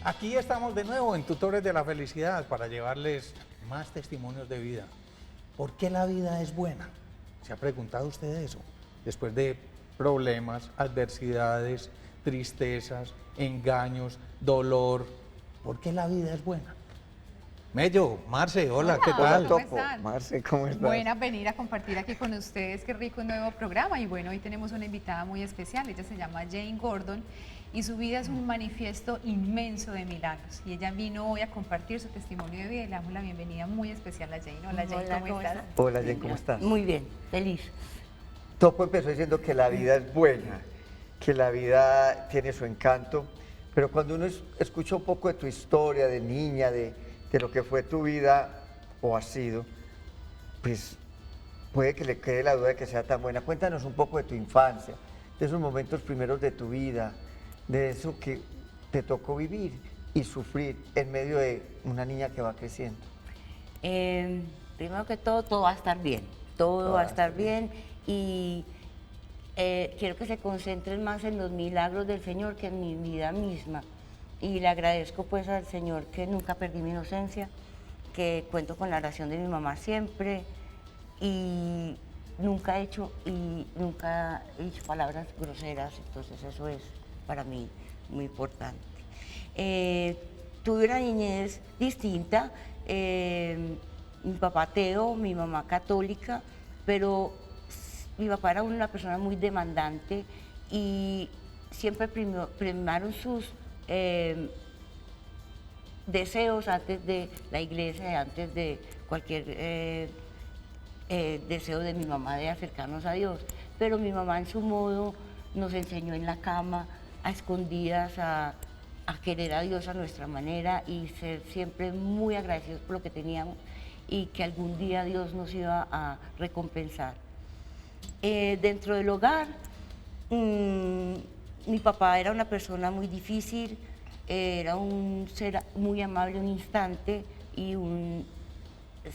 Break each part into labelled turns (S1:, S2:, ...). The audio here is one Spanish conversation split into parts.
S1: Aquí estamos de nuevo en Tutores de la Felicidad para llevarles más testimonios de vida. ¿Por qué la vida es buena? ¿Se ha preguntado usted eso? Después de problemas, adversidades, tristezas, engaños, dolor, ¿por qué la vida es buena? Mello, Marce, hola, ¿qué
S2: Hola,
S1: tal?
S2: ¿cómo
S3: Topo,
S2: están?
S3: Marce, ¿cómo estás?
S2: Buena venir a compartir aquí con ustedes, qué rico un nuevo programa. Y bueno, hoy tenemos una invitada muy especial, ella se llama Jane Gordon y su vida es un manifiesto inmenso de milagros. Y ella vino hoy a compartir su testimonio de vida y le damos la bienvenida muy especial a Jane. Hola Jane,
S4: Hola,
S2: ¿cómo estás?
S3: Hola, Jen, ¿cómo estás?
S4: Muy bien, feliz.
S3: Topo empezó diciendo que la vida es buena, que la vida tiene su encanto, pero cuando uno escucha un poco de tu historia de niña, de lo que fue tu vida o ha sido, pues puede que le quede la duda de que sea tan buena. Cuéntanos un poco de tu infancia, de esos momentos primeros de tu vida, de eso que te tocó vivir y sufrir en medio de una niña que va creciendo.
S4: Primero que todo va a estar bien. Todo va a estar bien y quiero que se concentren más en los milagros del Señor que en mi vida misma. Y le agradezco pues al Señor que nunca perdí mi inocencia, que cuento con la oración de mi mamá siempre y nunca he hecho palabras groseras, entonces eso es para mí muy importante. Tuve una niñez distinta, mi papá ateo, mi mamá católica, pero mi papá era una persona muy demandante y siempre primaron sus deseos antes de la iglesia, antes de cualquier deseo de mi mamá de acercarnos a Dios. Pero mi mamá en su modo nos enseñó en la cama, a escondidas, a querer a Dios a nuestra manera y ser siempre muy agradecidos por lo que teníamos y que algún día Dios nos iba a recompensar. Dentro del hogar, mi papá era una persona muy difícil, era un ser muy amable un instante y un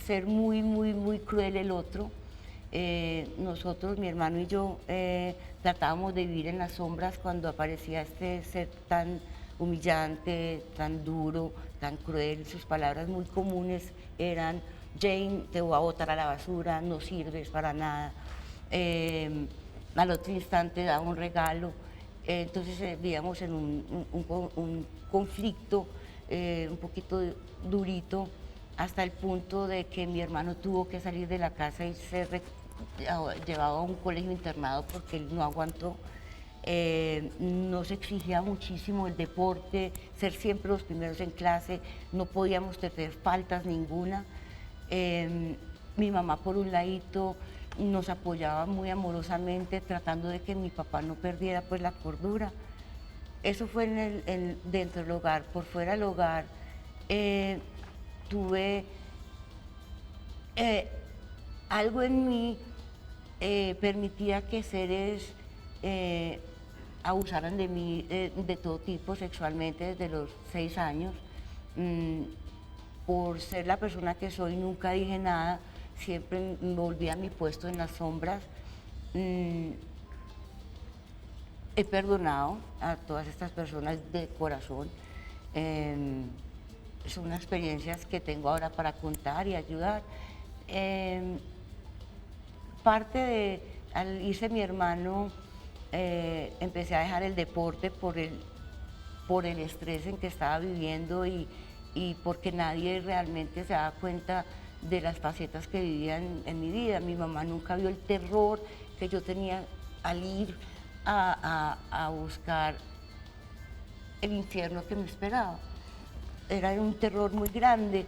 S4: ser muy cruel el otro. Nosotros, mi hermano y yo, tratábamos de vivir en las sombras cuando aparecía este ser tan humillante, tan duro, tan cruel. Sus palabras muy comunes eran: Jane, te voy a botar a la basura, no sirves para nada. Al otro instante daba un regalo. Entonces vivíamos en un conflicto un poquito durito, hasta el punto de que mi hermano tuvo que salir de la casa y ser llevado a un colegio internado porque él no aguantó. Nos exigía muchísimo el deporte, ser siempre los primeros en clase, no podíamos tener faltas ninguna. Mi mamá por un ladito nos apoyaba muy amorosamente tratando de que mi papá no perdiera pues la cordura. Eso fue dentro del hogar. Por fuera del hogar tuve algo en mí permitía que seres abusaran de mí de todo tipo sexualmente desde los 6 años. Por ser la persona que soy nunca dije nada, siempre me volví a mi puesto en las sombras. He perdonado a todas estas personas de corazón. Son experiencias que tengo ahora para contar y ayudar. Al irse mi hermano, empecé a dejar el deporte por el estrés en que estaba viviendo y porque nadie realmente se daba cuenta de las facetas que vivían en mi vida. Mi mamá nunca vio el terror que yo tenía al ir a buscar el infierno que me esperaba. Era un terror muy grande,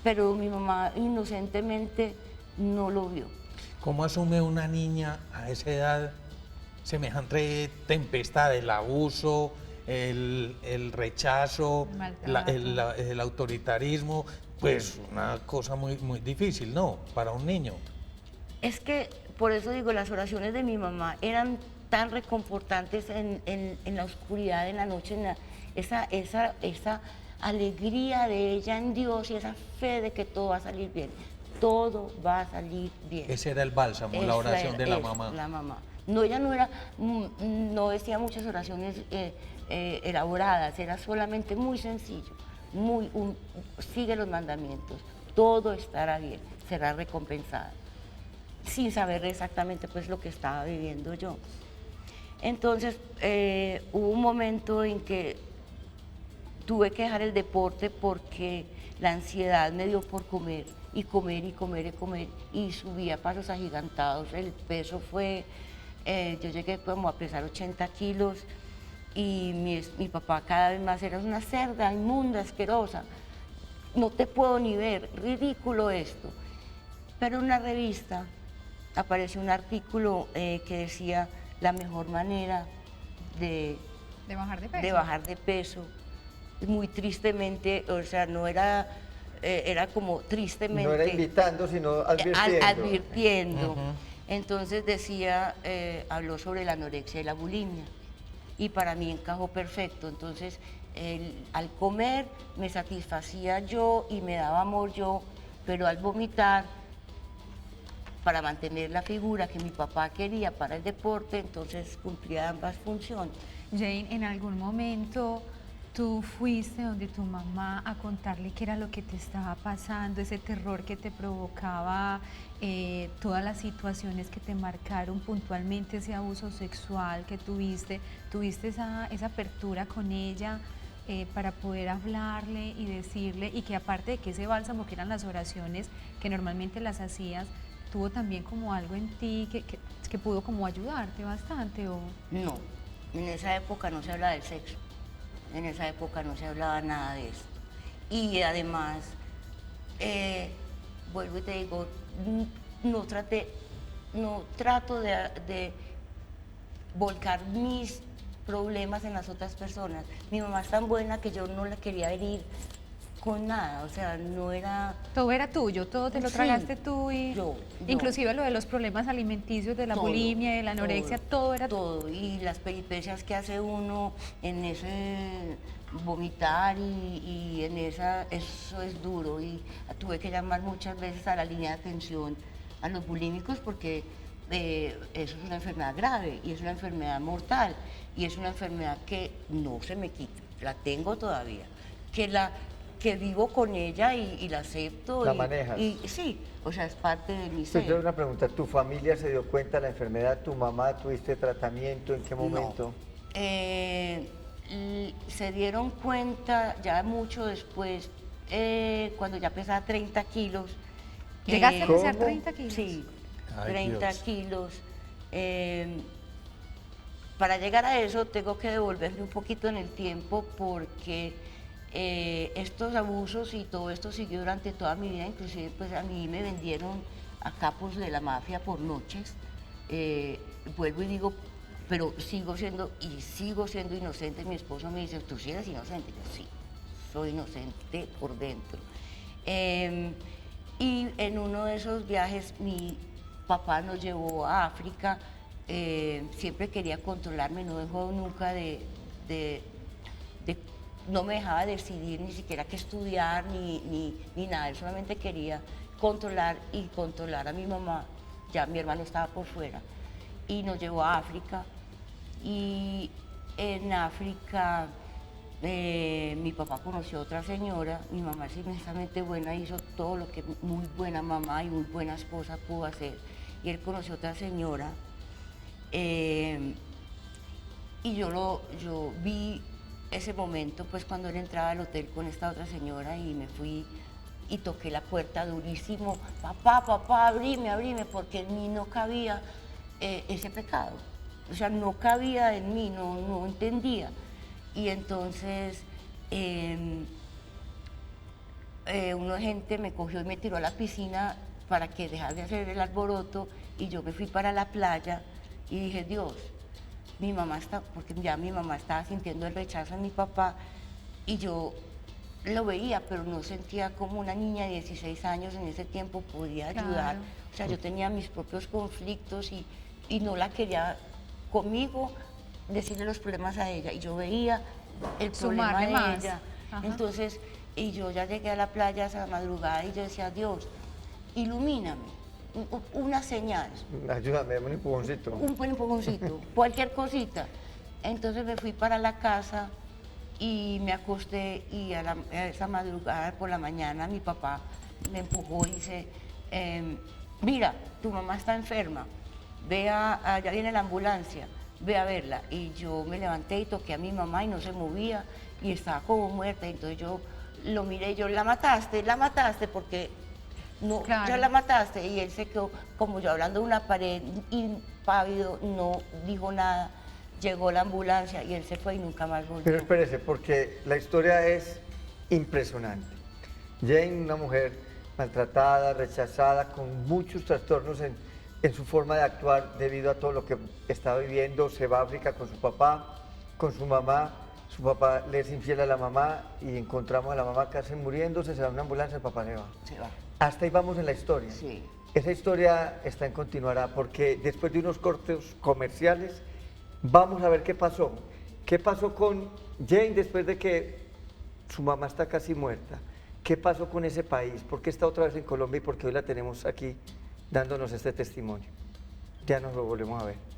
S4: pero mi mamá inocentemente no lo vio.
S1: ¿Cómo asume una niña a esa edad semejante tempestad, el abuso, el rechazo, el autoritarismo? Pues una cosa muy difícil, ¿no? Para un niño.
S4: Es que, por eso digo, las oraciones de mi mamá eran tan reconfortantes en la oscuridad, en la noche, esa alegría de ella en Dios y esa fe de que todo va a salir bien. Todo va a salir bien.
S1: Ese era el bálsamo, la oración de la mamá.
S4: La mamá. No, ella no decía muchas oraciones elaboradas, era solamente muy sencillo, sigue los mandamientos, todo estará bien, será recompensada, sin saber exactamente pues lo que estaba viviendo yo. Entonces hubo un momento en que tuve que dejar el deporte porque la ansiedad me dio por comer y comer y comer y comer y subí a pasos agigantados. El peso fue, yo llegué como a pesar 80 kilos y mi papá cada vez más era una cerda inmunda, asquerosa. No te puedo ni ver, ridículo esto. Pero en una revista apareció un artículo que decía la mejor manera de
S2: bajar de peso.
S4: Muy tristemente, o sea, no era, era como tristemente.
S3: No era invitando, sino advirtiendo.
S4: Advirtiendo. Entonces decía, habló sobre la anorexia y la bulimia. Y para mí encajó perfecto. Entonces, al comer me satisfacía yo y me daba amor yo, pero al vomitar, para mantener la figura que mi papá quería para el deporte, entonces cumplía ambas funciones.
S2: Jane, ¿en algún momento tú fuiste donde tu mamá a contarle qué era lo que te estaba pasando, ese terror que te provocaba, todas las situaciones que te marcaron puntualmente, ese abuso sexual que tuviste? ¿Tuviste esa apertura con ella para poder hablarle y decirle, y que aparte de que ese bálsamo que eran las oraciones que normalmente las hacías, tuvo también como algo en ti que pudo como ayudarte bastante? ¿O?
S4: No, en esa época no se hablaba del sexo, en esa época no se hablaba nada de esto. Y además, vuelvo y te digo, no trato de volcar mis problemas en las otras personas. Mi mamá es tan buena que yo no la quería herir con nada, o sea, no era...
S2: Todo era tuyo, todo te lo
S4: Sí,
S2: tragaste tú y...
S4: yo.
S2: Inclusive lo de los problemas alimenticios, de la
S4: Todo,
S2: bulimia, de la anorexia, todo era
S4: todo. Y las peripecias que hace uno en ese vomitar y en eso es duro. Y tuve que llamar muchas veces a la línea de atención a los bulímicos porque eso es una enfermedad grave y es una enfermedad mortal y es una enfermedad que no se me quita, la tengo todavía, que vivo con ella y la acepto.
S3: ¿La manejas?
S4: Y sí, o sea, es parte de mi
S3: Entonces,
S4: ser.
S3: una pregunta, ¿tu familia se dio cuenta de la enfermedad? ¿Tu mamá tuviste tratamiento? ¿En qué momento?
S4: No. Se dieron cuenta ya mucho después, cuando ya pesaba 30 kilos.
S2: ¿Llegaste a pesar
S3: ¿Cómo?
S2: 30 kilos?
S4: Sí,
S1: Ay,
S4: 30
S1: Dios.
S4: kilos. Para llegar a eso tengo que devolverme un poquito en el tiempo porque estos abusos y todo esto siguió durante toda mi vida, inclusive pues a mí me vendieron a capos de la mafia por noches. Vuelvo y digo, pero sigo siendo inocente. Mi esposo me dice, ¿tú sí eres inocente? Yo sí, soy inocente por dentro. Y en uno de esos viajes mi papá nos llevó a África. Siempre quería controlarme, no dejó nunca no me dejaba decidir ni siquiera qué estudiar ni nada, él solamente quería controlar a mi mamá. Ya mi hermano estaba por fuera y nos llevó a África y en África mi papá conoció a otra señora. Mi mamá es inmensamente buena, hizo todo lo que muy buena mamá y muy buena esposa pudo hacer, y él conoció a otra señora. Y yo vi ese momento, pues cuando él entraba al hotel con esta otra señora, y me fui y toqué la puerta durísimo. Papá, abrime, porque en mí no cabía ese pecado. O sea, no cabía en mí, no entendía. Y entonces una gente me cogió y me tiró a la piscina para que dejara de hacer el alboroto, y yo me fui para la playa y dije, Dios, mi mamá está, porque ya mi mamá estaba sintiendo el rechazo de mi papá, y yo lo veía, pero no sentía como una niña de 16 años en ese tiempo podía ayudar.
S2: Claro.
S4: O sea, yo tenía mis propios conflictos y no la quería conmigo decirle los problemas a ella, y yo veía el problema
S2: Sumarle
S4: de
S2: más.
S4: ella.
S2: Ajá.
S4: Entonces, y yo ya llegué a la playa a la madrugada y yo decía, Dios, ilumíname, una señal,
S3: Ayúdame, dame un empujoncito.
S4: un buen empujoncito, cualquier cosita. Entonces me fui para la casa y me acosté y a esa madrugada por la mañana mi papá me empujó y dice, mira, tu mamá está enferma, allá viene la ambulancia, ve a verla. Y yo me levanté y toqué a mi mamá y no se movía y estaba como muerta. Entonces yo lo miré y yo, la mataste, porque no,
S2: Claro.
S4: ya la mataste. Y él se quedó como yo hablando de una pared, impávido, no dijo nada. Llegó la ambulancia y él se fue y nunca más volvió.
S3: Pero espérese, porque la historia es impresionante. Jane, una mujer maltratada, rechazada, con muchos trastornos en su forma de actuar debido a todo lo que está viviendo, se va a África con su papá, con su mamá. Su papá le es infiel a la mamá y encontramos a la mamá casi muriéndose, se da una ambulancia, el papá se va.
S4: Se va.
S3: Hasta ahí vamos en la historia.
S4: Sí.
S3: Esa historia está en continuará porque después de unos cortes comerciales vamos a ver qué pasó. ¿Qué pasó con Jane después de que su mamá está casi muerta? ¿Qué pasó con ese país? ¿Por qué está otra vez en Colombia y por qué hoy la tenemos aquí dándonos este testimonio? Ya nos lo volvemos a ver.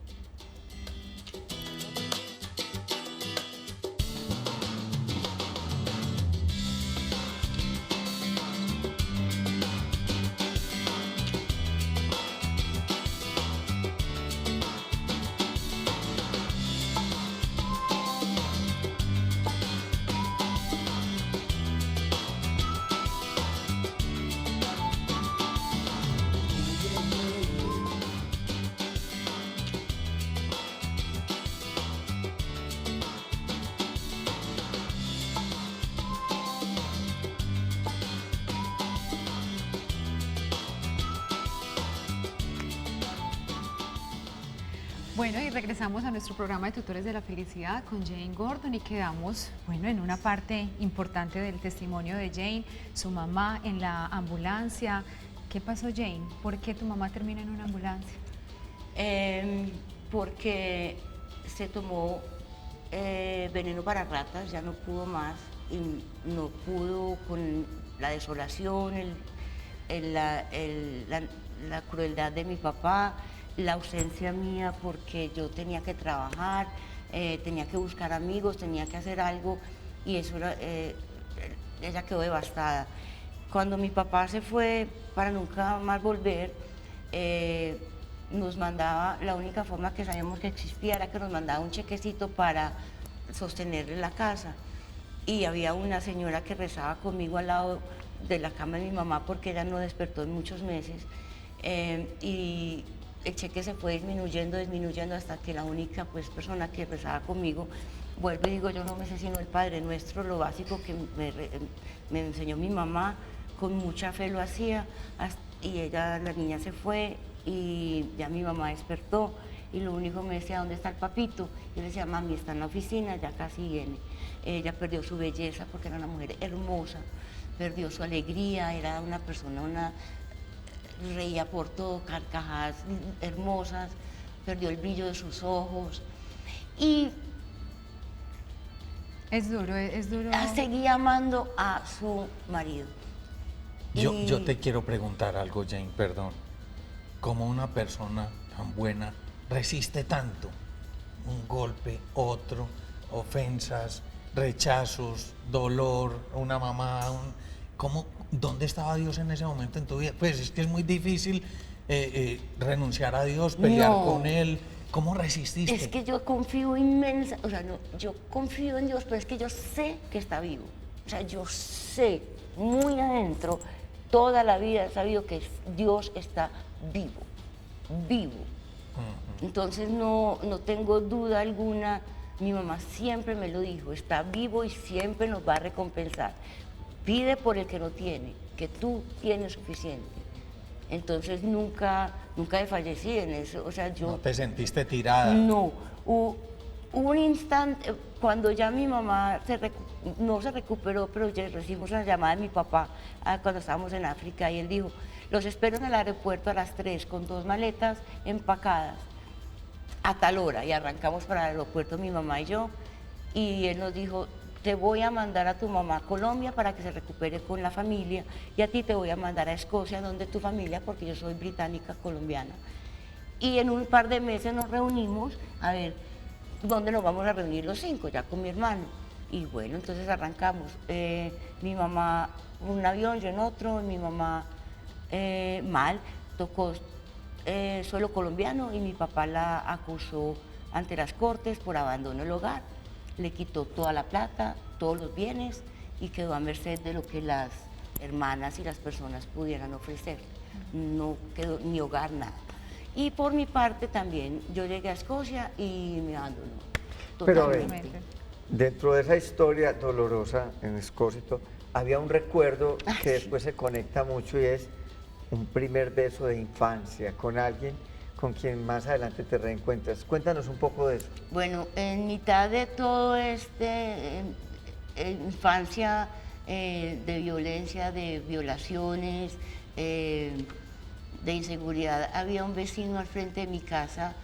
S2: Bueno, y regresamos a nuestro programa de Tutores de la Felicidad con Jane Gordon y quedamos, bueno, en una parte importante del testimonio de Jane, su mamá en la ambulancia. ¿Qué pasó, Jane? ¿Por qué tu mamá termina en una ambulancia?
S4: Porque se tomó veneno para ratas, ya no pudo más y no pudo con la desolación, la crueldad de mi papá, la ausencia mía porque yo tenía que trabajar, tenía que buscar amigos, tenía que hacer algo y eso era, ella quedó devastada. Cuando mi papá se fue para nunca más volver, nos mandaba, la única forma que sabíamos que existía era que nos mandaba un chequecito para sostenerle la casa. Y había una señora que rezaba conmigo al lado de la cama de mi mamá porque ella no despertó en muchos meses. Y el cheque se fue disminuyendo hasta que la única persona que rezaba conmigo, vuelvo y digo, yo no me sé sino el Padre Nuestro, lo básico que me enseñó mi mamá, con mucha fe lo hacía, y la niña se fue y ya mi mamá despertó y lo único me decía, ¿dónde está el papito? Yo le decía, mami, está en la oficina, ya casi viene. Ella perdió su belleza porque era una mujer hermosa, perdió su alegría, era una persona, reía por todo, carcajadas hermosas, perdió el brillo de sus ojos y
S2: Es duro.
S4: seguía amando a su marido.
S1: Yo te quiero preguntar algo, Jane, perdón. ¿Cómo una persona tan buena resiste tanto? Un golpe, otro, ofensas, rechazos, dolor, una mamá, ¿dónde estaba Dios en ese momento en tu vida? Pues es que es muy difícil renunciar a Dios, pelear con Él. ¿Cómo resististe?
S4: Es que yo confío yo confío en Dios, pero es que yo sé que está vivo. O sea, yo sé, muy adentro, toda la vida he sabido que Dios está vivo. Entonces no tengo duda alguna, mi mamá siempre me lo dijo, está vivo y siempre nos va a recompensar. Pide por el que no tiene, que tú tienes suficiente. Entonces nunca desfallecí en eso, o sea, yo...
S1: ¿No te sentiste tirada?
S4: No, hubo un instante, cuando ya mi mamá no se recuperó, pero ya recibimos una llamada de mi papá cuando estábamos en África y él dijo, los espero en el aeropuerto a las 3 con 2 maletas empacadas a tal hora y arrancamos para el aeropuerto mi mamá y yo y él nos dijo, te voy a mandar a tu mamá a Colombia para que se recupere con la familia y a ti te voy a mandar a Escocia donde tu familia porque yo soy británica colombiana y en un par de meses nos reunimos a ver ¿dónde nos vamos a reunir los 5? Ya con mi hermano. Y bueno, entonces arrancamos. Mi mamá un avión, yo en otro, mi mamá mal, tocó suelo colombiano y mi papá la acusó ante las cortes por abandono del hogar. Le quitó toda la plata, todos los bienes y quedó a merced de lo que las hermanas y las personas pudieran ofrecer. No quedó ni hogar, nada. Y por mi parte también, yo llegué a Escocia y me abandonó
S3: Pero a ver,
S4: totalmente.
S3: dentro de esa historia dolorosa en Escócito, había un recuerdo que después se conecta mucho y es un primer beso de infancia con alguien con quien más adelante te reencuentras. Cuéntanos un poco de eso.
S4: Bueno, en mitad de todo infancia de violencia, de violaciones, de inseguridad, había un vecino al frente de mi casa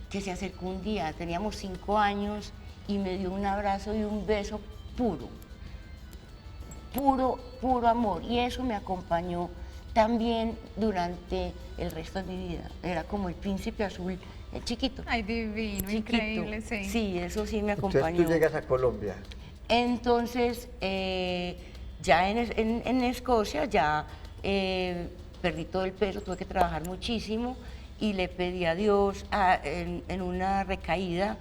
S4: que se acercó un día, teníamos 5 años, y me dio un abrazo y un beso puro, puro, puro amor. Y eso me acompañó también durante el resto de mi vida. Era como el príncipe azul, el chiquito.
S2: Ay, divino,
S4: chiquito.
S2: increíble, sí.
S4: Sí, eso sí me
S3: Entonces
S4: acompañó.
S3: tú llegas a Colombia.
S4: Entonces, ya en Escocia, ya perdí todo el peso, tuve que trabajar muchísimo y le pedí a Dios en una recaída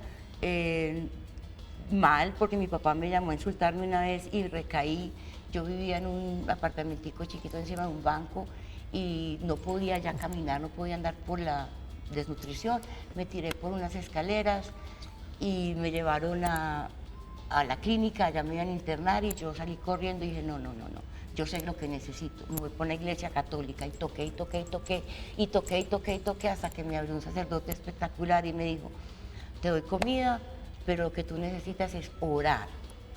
S4: mal, porque mi papá me llamó a insultarme una vez y recaí. Yo vivía en un apartamentico chiquito encima de un banco y no podía ya caminar, no podía andar por la desnutrición. Me tiré por unas escaleras y me llevaron a la clínica, ya me iban a internar y yo salí corriendo y dije, no, yo sé lo que necesito, me voy por la iglesia católica y toqué hasta que me abrió un sacerdote espectacular y me dijo, te doy comida, pero lo que tú necesitas es orar,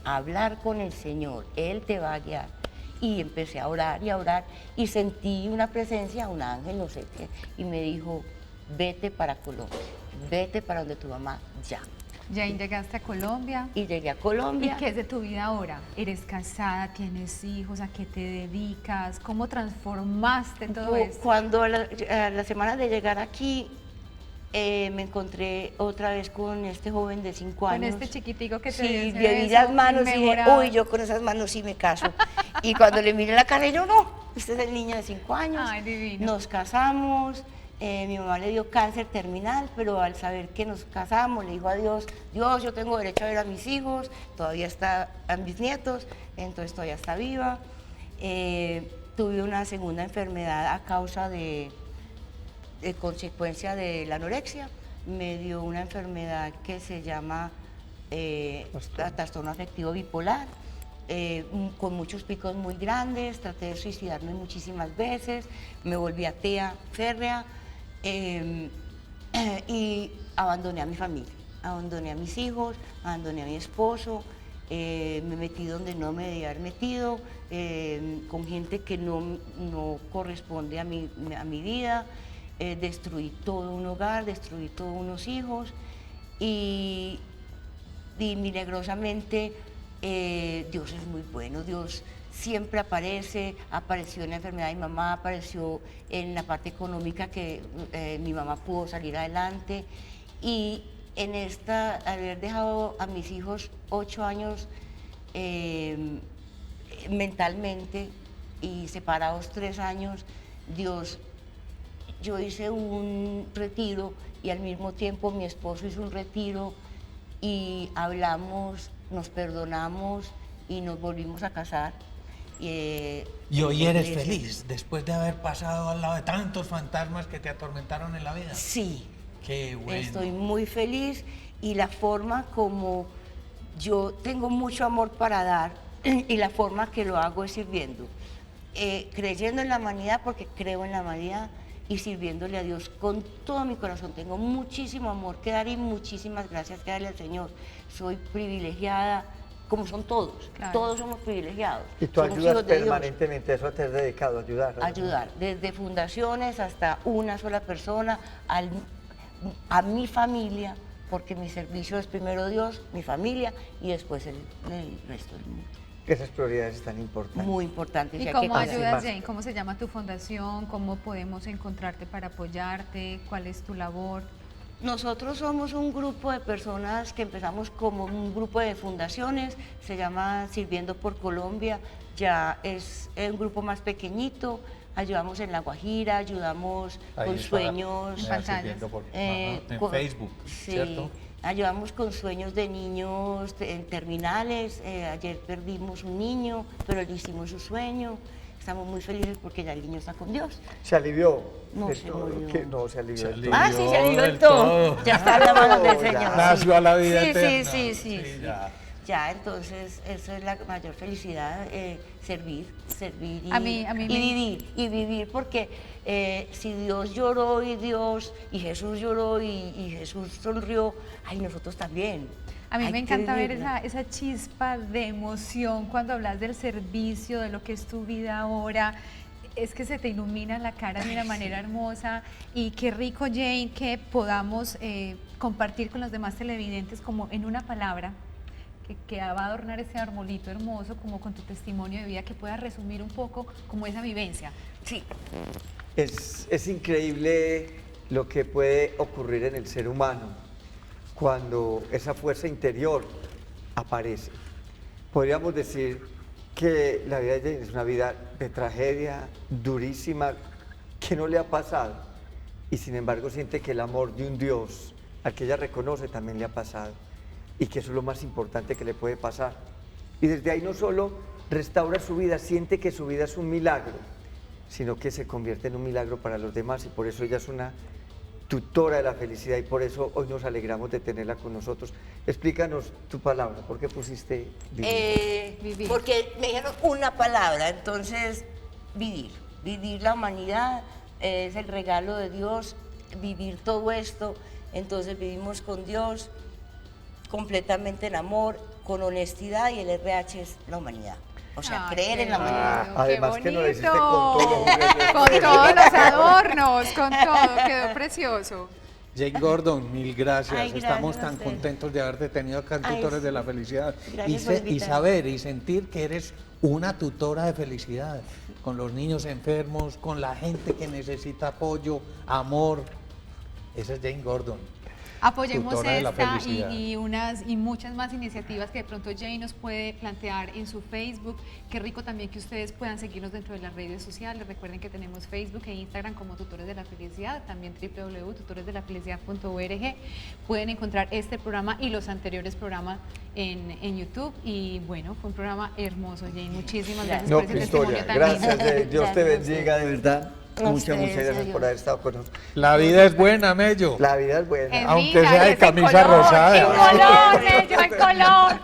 S4: hablar con el Señor, Él te va a guiar. Y empecé a orar y sentí una presencia, un ángel, no sé qué, y me dijo, vete para Colombia, vete para donde tu mamá ya.
S2: Jane, llegaste a Colombia.
S4: Y llegué a
S2: ¿Y
S4: Colombia.
S2: qué es de tu vida ahora? ¿Eres casada? ¿Tienes hijos? ¿A qué te dedicas? ¿Cómo transformaste todo esto?
S4: Cuando a la semana de llegar aquí, me encontré otra vez con este joven de 5
S2: Con
S4: años.
S2: este chiquitico que te
S4: Sí,
S2: dio ese
S4: le vi
S2: beso
S4: las manos y dije,
S2: inmejorable.
S4: uy, yo con esas manos sí me caso. Y cuando le miré la cara, yo no, este es el niño de 5 años.
S2: Ay, divino.
S4: Nos casamos, mi mamá le dio cáncer terminal, pero al saber que nos casamos, le dijo a Dios, Dios, yo tengo derecho a ver a mis hijos, todavía está a mis nietos, entonces todavía está viva. Tuve una segunda enfermedad a causa de consecuencia de la anorexia. Me dio una enfermedad que se llama trastorno afectivo bipolar, con muchos picos muy grandes. Traté de suicidarme muchísimas veces, me volví atea férrea y abandoné a mi familia, abandoné a mis hijos, abandoné a mi esposo, me metí donde no me debía haber metido, con gente que no corresponde a mi vida. Destruí todo un hogar, destruí todos unos hijos y milagrosamente Dios es muy bueno, Dios siempre apareció en la enfermedad de mi mamá, apareció en la parte económica que mi mamá pudo salir adelante y en haber dejado a mis hijos 8 años mentalmente y separados 3 años, yo hice un retiro y al mismo tiempo mi esposo hizo un retiro y hablamos, nos perdonamos y nos volvimos a casar.
S1: Y hoy eres feliz, después de haber pasado al lado de tantos fantasmas que te atormentaron en la vida.
S4: Sí,
S1: Qué bueno.
S4: estoy muy feliz y la forma como yo tengo mucho amor para dar y la forma que lo hago es sirviendo. Creyendo en la humanidad porque creo en la humanidad y sirviéndole a Dios con todo mi corazón. Tengo muchísimo amor que dar y muchísimas gracias que darle al Señor. Soy privilegiada, como son todos.
S2: Claro.
S4: Todos somos privilegiados.
S3: Y tú
S4: Somos
S3: ayudas
S4: hijos de Dios.
S3: permanentemente, eso te has dedicado a ayudar. ¿no?
S4: Ayudar, desde fundaciones hasta una sola persona, a mi familia, porque mi servicio es primero Dios, mi familia y después el resto del mundo.
S3: Esas prioridades tan importantes.
S4: Muy importante.
S2: ¿Y
S4: hay
S2: cómo
S4: que
S2: ayudas,
S3: más.
S2: Jane? ¿Cómo se llama tu fundación? ¿Cómo podemos encontrarte para apoyarte? ¿Cuál es tu labor?
S4: Nosotros somos un grupo de personas que empezamos como un grupo de fundaciones, se llama Sirviendo por Colombia, ya es un grupo más pequeñito, ayudamos en La Guajira, ayudamos
S1: Ahí
S4: con
S1: está,
S4: sueños,
S1: sirviendo por- en Facebook,
S4: sí,
S1: ¿cierto?
S4: ayudamos con sueños de niños en terminales, ayer perdimos un niño, pero le hicimos su sueño, estamos muy felices porque ya el niño está con Dios.
S3: ¿Se alivió?
S4: No,
S3: de
S4: se
S3: todo?
S4: murió.
S3: ¿Qué? No, se alivió.
S1: Se
S3: del
S1: alivió.
S3: todo.
S4: Ah, sí, se alivió
S1: del
S4: el todo.
S1: todo.
S4: Ya está en la mano del
S3: No,
S4: Señor.
S3: ya.
S1: Nació a la vida
S4: sí,
S1: eterna.
S4: Sí,
S1: Sí,
S4: ya. Ya, entonces, eso es la mayor felicidad, servir y,
S2: A mí
S4: y vivir, porque si Dios lloró y Jesús lloró y Jesús sonrió, ay, nosotros también.
S2: A mí
S4: Hay
S2: me
S4: que
S2: encanta ver
S4: vivirla.
S2: esa chispa de emoción cuando hablas del servicio, de lo que es tu vida ahora. Es que se te ilumina la cara de una manera hermosa y qué rico, Jane, que podamos compartir con los demás televidentes como en una palabra que va a adornar ese arbolito hermoso, como con tu testimonio de vida, que pueda resumir un poco como esa vivencia.
S4: Sí,
S3: Es increíble lo que puede ocurrir en el ser humano cuando esa fuerza interior aparece. Podríamos decir que la vida de Jane es una vida de tragedia durísima que no le ha pasado y sin embargo siente que el amor de un Dios al que ella reconoce también le ha pasado y que eso es lo más importante que le puede pasar. Y desde ahí no solo restaura su vida, siente que su vida es un milagro, sino que se convierte en un milagro para los demás y por eso ella es una tutora de la felicidad y por eso hoy nos alegramos de tenerla con nosotros. Explícanos tu palabra, ¿por qué pusiste vivir?
S2: Vivir.
S4: Porque me dijeron una palabra, entonces vivir la humanidad es el regalo de Dios, vivir todo esto, entonces vivimos con Dios completamente en amor, con honestidad y el RH es la humanidad. O sea,
S2: Ay,
S4: creer
S2: qué
S4: en la humanidad.
S2: lindo,
S3: Además
S2: qué
S3: que no lo hiciste
S2: bonito.
S3: con todos los juguetes.
S2: Con todos los adornos, con todo, quedó precioso.
S1: Jane Gordon, mil gracias.
S4: Ay, gracias
S1: Estamos
S4: a
S1: tan
S4: ustedes.
S1: contentos de haberte tenido acá en
S4: Ay,
S1: Tutores de
S4: sí.
S1: la Felicidad.
S4: Gracias
S1: Y,
S4: por
S1: y
S4: invitarme.
S1: saber y sentir que eres una tutora de felicidad con los niños enfermos, con la gente que necesita apoyo, amor. Esa es Jane Gordon.
S2: Apoyemos
S1: Tutora de la
S2: esta
S1: felicidad.
S2: y muchas más iniciativas que de pronto Jane nos puede plantear en su Facebook. Qué rico también que ustedes puedan seguirnos dentro de las redes sociales. Recuerden que tenemos Facebook e Instagram como Tutores de la Felicidad, también www.tutoresdelafelicidad.org. Pueden encontrar este programa y los anteriores programas en YouTube. Y bueno, fue un programa hermoso, Jane. Muchísimas gracias
S3: No,
S2: por ese
S3: qué historia.
S2: testimonio tan
S3: Gracias,
S2: lindo.
S3: Dios te
S4: Gracias a
S3: bendiga de verdad.
S4: A
S3: Muchas,
S4: ustedes,
S3: muchas gracias
S4: adiós.
S3: por haber estado con nosotros.
S1: La vida es buena, Mello.
S3: La vida es buena.
S2: Es
S1: Aunque
S2: linda,
S1: sea de
S2: es en
S1: camisa
S2: color,
S1: rosada.
S2: En color, Mello, en color.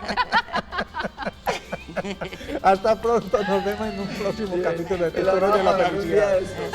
S1: Hasta pronto, nos vemos en un próximo capítulo de
S3: El
S1: Tutores de la
S3: amor,
S1: Felicidad.
S3: un día de estos.